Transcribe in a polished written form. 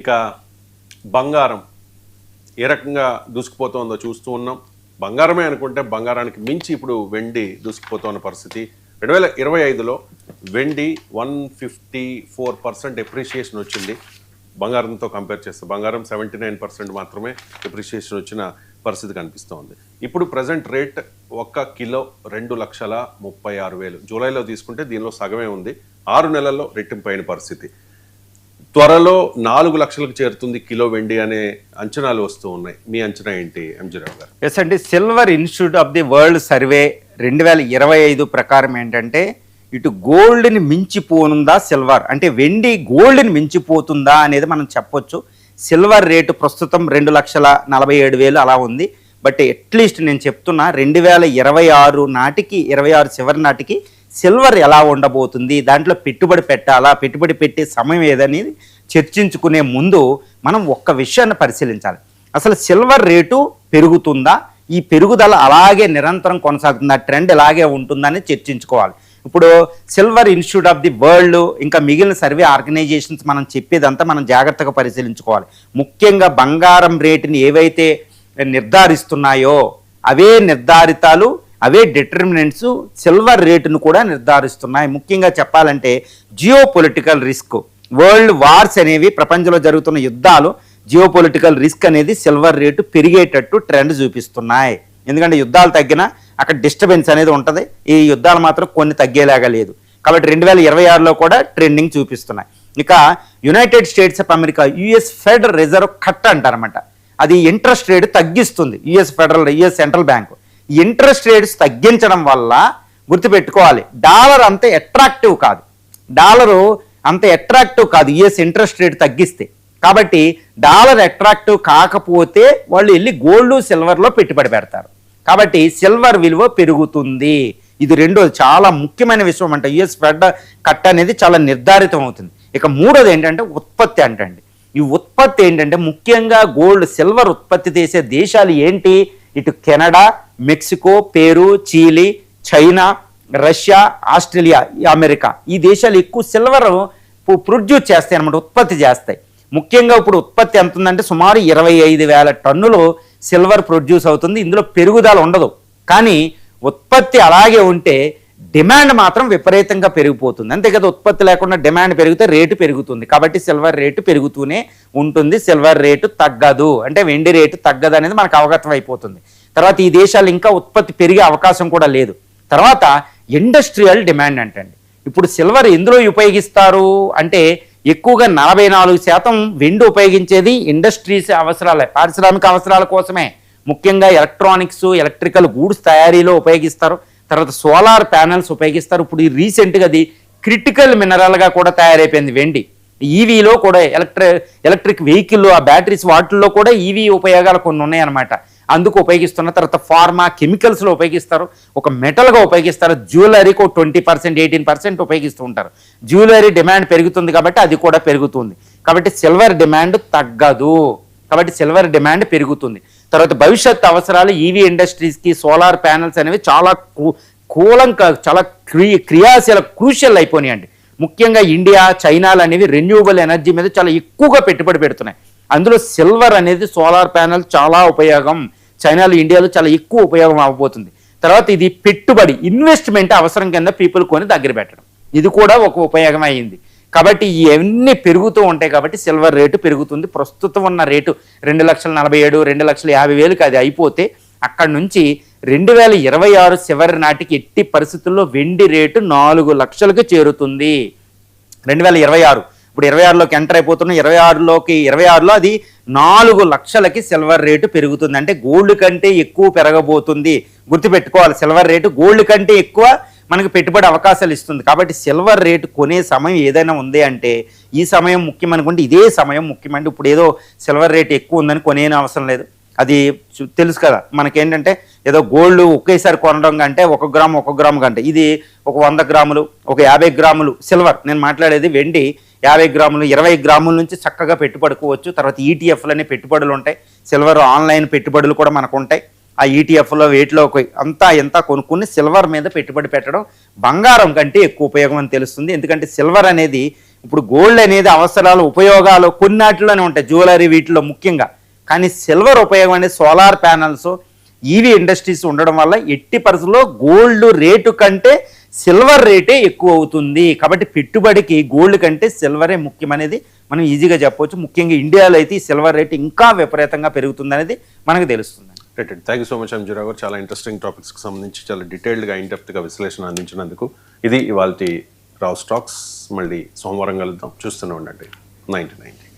ఇక బంగారం ఏ రకంగా దూసుకుపోతుందో చూస్తూ ఉన్నాం. బంగారమే అనుకుంటే బంగారానికి మించి ఇప్పుడు వెండి దూసుకుపోతున్న పరిస్థితి. 2025లో వెండి 154% ఎప్రిషియేషన్ వచ్చింది. బంగారంతో కంపేర్ చేస్తే బంగారం 79% మాత్రమే ఎప్రిషియేషన్ వచ్చిన పరిస్థితి కనిపిస్తోంది. ఇప్పుడు ప్రజెంట్ రేట్ 1 కిలో 2,36,000. జూలైలో తీసుకుంటే దీనిలో సగమే ఉంది. 6 నెలల్లో రెట్టింపైన పరిస్థితి. త్వరలో 4 లక్షలకు చేరుతుంది కిలో వెండి అనే అంచనాలు వస్తూ ఉన్నాయి. మీ అంచనా ఏంటి ఎంజీ రావు గారు? ఎస్ అండి, silver institute of the world survey 2025 ప్రకారం ఏంటంటే ఇటు గోల్డ్ని మించిపోనుందా సిల్వర్, అంటే వెండి గోల్డ్ని మించిపోతుందా అనేది మనం చెప్పొచ్చు. సిల్వర్ రేటు ప్రస్తుతం 2,47,000 అలా ఉంది. బట్ అట్లీస్ట్ నేను చెప్తున్నా 2026 నాటికి 26 చివరి నాటికి సిల్వర్ ఎలా ఉండబోతుంది, దాంట్లో పెట్టుబడి పెట్టాలా, పెట్టుబడి పెట్టే సమయం ఏదనేది చర్చించుకునే ముందు మనం ఒక్క విషయాన్ని పరిశీలించాలి. అసలు సిల్వర్ రేటు పెరుగుతుందా, ఈ పెరుగుదల అలాగే నిరంతరం కొనసాగుతుందా, ట్రెండ్ ఇలాగే ఉంటుందని చర్చించుకోవాలి. ఇప్పుడు silver institute of the world ఇంకా మిగిలిన సర్వే ఆర్గనైజేషన్స్ మనం చెప్పేదంతా మనం జాగ్రత్తగా పరిశీలించుకోవాలి. ముఖ్యంగా బంగారం రేటుని ఏవైతే నిర్ధారిస్తున్నాయో అవే నిర్ధారితాలు, అవే డిటర్మినెంట్స్ సిల్వర్ రేటును కూడా నిర్ధారిస్తున్నాయి. ముఖ్యంగా చెప్పాలంటే geo political risk, world wars అనేవి, ప్రపంచంలో జరుగుతున్న యుద్ధాలు, జియో పొలిటికల్ రిస్క్ అనేది సిల్వర్ రేటు పెరిగేటట్టు ట్రెండ్ చూపిస్తున్నాయి. ఎందుకంటే యుద్ధాలు తగ్గినా అక్కడ డిస్టర్బెన్స్ అనేది ఉంటుంది. ఈ యుద్ధాలు మాత్రం కొన్ని తగ్గేలాగా లేదు. కాబట్టి 2026లో కూడా ట్రెండింగ్ చూపిస్తున్నాయి. ఇక United States of America, US federal reserve cut అంటారన్నమాట. అది ఇంట్రెస్ట్ రేట్ తగ్గిస్తుంది. US central bank interest rates తగ్గించడం వల్ల గుర్తుపెట్టుకోవాలి, డాలర్ అంత అట్రాక్టివ్ కాదు యుఎస్ ఇంట్రెస్ట్ రేట్ తగ్గిస్తే. కాబట్టి డాలర్ అట్రాక్టివ్ కాకపోతే వాళ్ళు వెళ్ళి గోల్డ్ సిల్వర్లో పెట్టుబడి పెడతారు. కాబట్టి సిల్వర్ విలువ పెరుగుతుంది. ఇది రెండోది చాలా ముఖ్యమైన విషయం అంట. యుఎస్ ఫెడ్ కట్ అనేది చాలా నిర్ధారితం అవుతుంది. ఇక మూడోది ఏంటంటే ఉత్పత్తి అంటండి. ఈ ఉత్పత్తి ఏంటంటే ముఖ్యంగా గోల్డ్ సిల్వర్ ఉత్పత్తి చేసే దేశాలు ఏంటి? ఇటు Canada, Mexico, Peru, Chile, China, Russia, Australia, America, ఈ దేశాలు ఎక్కువ సిల్వర్ ప్రొడ్యూస్ చేస్తాయి అన్నమాట, ఉత్పత్తి చేస్తాయి. ముఖ్యంగా ఇప్పుడు ఉత్పత్తి ఎంత ఉందంటే సుమారు 25,000 టన్నులు సిల్వర్ ప్రొడ్యూస్ అవుతుంది. ఇందులో పెరుగుదల ఉండదు, కానీ ఉత్పత్తి అలాగే ఉంటే డిమాండ్ మాత్రం విపరీతంగా పెరిగిపోతుంది. అంతే కదా, ఉత్పత్తి లేకుండా డిమాండ్ పెరిగితే రేటు పెరుగుతుంది. కాబట్టి సిల్వర్ రేటు పెరుగుతూనే ఉంటుంది, సిల్వర్ రేటు తగ్గదు, అంటే వెండి రేటు తగ్గదు అనేది మనకు అవగతం అయిపోతుంది. తర్వాత ఈ దేశాలు ఇంకా ఉత్పత్తి పెరిగే అవకాశం కూడా లేదు. తర్వాత ఇండస్ట్రియల్ డిమాండ్ అంటండి. ఇప్పుడు సిల్వర్ ఎందులో ఉపయోగిస్తారు అంటే ఎక్కువగా 44% వెండి ఉపయోగించేది ఇండస్ట్రీస్ అవసరాలే, పారిశ్రామిక అవసరాల కోసమే. ముఖ్యంగా ఎలక్ట్రానిక్స్, ఎలక్ట్రికల్ గూడ్స్ తయారీలో ఉపయోగిస్తారు. తర్వాత సోలార్ ప్యానెల్స్ ఉపయోగిస్తారు. ఇప్పుడు ఈ రీసెంట్గా అది క్రిటికల్ మినరల్గా కూడా తయారైపోయింది వెండి. ఈవీలో కూడా ఎలక్ట్రిక్ వెహికల్, ఆ బ్యాటరీస్ వాటిల్లో కూడా ఈవీ ఉపయోగాలు కొన్ని ఉన్నాయన్నమాట, అందుకు ఉపయోగిస్తున్న. తర్వాత ఫార్మా, కెమికల్స్లో ఉపయోగిస్తారు. ఒక మెటల్గా ఉపయోగిస్తారు. జ్యువెలరీకి 20%, 18% ఉపయోగిస్తూ ఉంటారు. జ్యువెలరీ డిమాండ్ పెరుగుతుంది కాబట్టి అది కూడా పెరుగుతుంది. కాబట్టి సిల్వర్ డిమాండ్ తగ్గదు, కాబట్టి సిల్వర్ డిమాండ్ పెరుగుతుంది. తర్వాత భవిష్యత్ అవసరాలు ఈవీ ఇండస్ట్రీస్కి సోలార్ ప్యానెల్స్ అనేవి చాలా చాలా క్రూషియల్ అయిపోయినాయండి. ముఖ్యంగా ఇండియా, చైనాలు అనేవి రెన్యూవబుల్ ఎనర్జీ మీద చాలా ఎక్కువగా పెట్టుబడి పెడుతున్నాయి. అందులో సిల్వర్ అనేది సోలార్ ప్యానెల్ చాలా ఉపయోగం. చైనాలో, ఇండియాలో చాలా ఎక్కువ ఉపయోగం అవ్వబోతుంది. తర్వాత ఇది పెట్టుబడి, ఇన్వెస్ట్మెంట్ అవసరం కింద పీపుల్ కొని దగ్గర పెట్టడం, ఇది కూడా ఒక ఉపయోగం అయ్యింది. కాబట్టి ఇవన్నీ పెరుగుతూ ఉంటాయి. కాబట్టి సిల్వర్ రేటు పెరుగుతుంది. ప్రస్తుతం ఉన్న రేటు 2,47,000, 2,50,000 అది అయిపోతే అక్కడి నుంచి 2026 చివరి నాటికి ఎట్టి పరిస్థితుల్లో వెండి రేటు 4 లక్షలకు చేరుతుంది. 2026, ఇప్పుడు 26లోకి ఎంటర్ అయిపోతున్నాం. 26లో అది 4 లక్షలకి సిల్వర్ రేటు పెరుగుతుంది. అంటే గోల్డ్ కంటే ఎక్కువ పెరగబోతుంది. గుర్తుపెట్టుకోవాలి, సిల్వర్ రేటు గోల్డ్ కంటే ఎక్కువ మనకు పెట్టుబడి అవకాశాలు ఇస్తుంది. కాబట్టి సిల్వర్ రేటు కొనే సమయం ఏదైనా ఉంది అంటే ఈ సమయం ముఖ్యం అనుకుంటే ఇదే సమయం ముఖ్యమంటే. ఇప్పుడు ఏదో సిల్వర్ రేటు ఎక్కువ ఉందని కొనే అవసరం లేదు. అది తెలుసు కదా మనకేంటంటే, ఏదో గోల్డ్ ఒకేసారి కొనడం కంటే 1 గ్రాము కంటే ఇది ఒక 100 గ్రాములు, ఒక 50 గ్రాములు సిల్వర్, నేను మాట్లాడేది వెండి 50 గ్రాములు, 20 గ్రాముల నుంచి చక్కగా పెట్టుబడుకోవచ్చు. తర్వాత ఈటీఎఫ్లు అనే పెట్టుబడులు ఉంటాయి. సిల్వర్ ఆన్లైన్ పెట్టుబడులు కూడా మనకు ఉంటాయి. ఆ ఈటీఎఫ్లో వేటిలో ఎంత కొనుక్కుని సిల్వర్ మీద పెట్టుబడి పెట్టడం బంగారం కంటే ఎక్కువ ఉపయోగం అని తెలుస్తుంది. ఎందుకంటే సిల్వర్ అనేది ఇప్పుడు గోల్డ్ అనేది అవసరాలు ఉపయోగాలు కొన్నాటిలోనే ఉంటాయి, జ్యువెలరీ వీటిలో ముఖ్యంగా. కానీ సిల్వర్ ఉపయోగం అనేది సోలార్ ప్యానల్స్, ఈవీ ఇండస్ట్రీస్ ఉండడం వల్ల ఎట్టి పరిస్థితుల్లో గోల్డ్ రేటు కంటే సిల్వర్ రేటే ఎక్కువ అవుతుంది. కాబట్టి పెట్టుబడికి గోల్డ్ కంటే సిల్వరే ముఖ్యమనేది మనం ఈజీగా చెప్పవచ్చు. ముఖ్యంగా ఇండియాలో అయితే ఈ సిల్వర్ రేట్ ఇంకా విపరీతంగా పెరుగుతుంది అనేది మనకు తెలుస్తుంది. Right. Thank you so much Anjirao garu. చాలా ఇంట్రెస్టింగ్ టాపిక్స్కి సంబంధించి చాలా డీటెయిల్డ్గా ఇన్డెప్త్గా విశ్లేషణ అందించినందుకు. ఇది ఇవాల్టి రావ్ స్టాక్స్. మళ్ళీ సోమవారం కలుద్దాం. చూస్తూనే ఉండండి 99.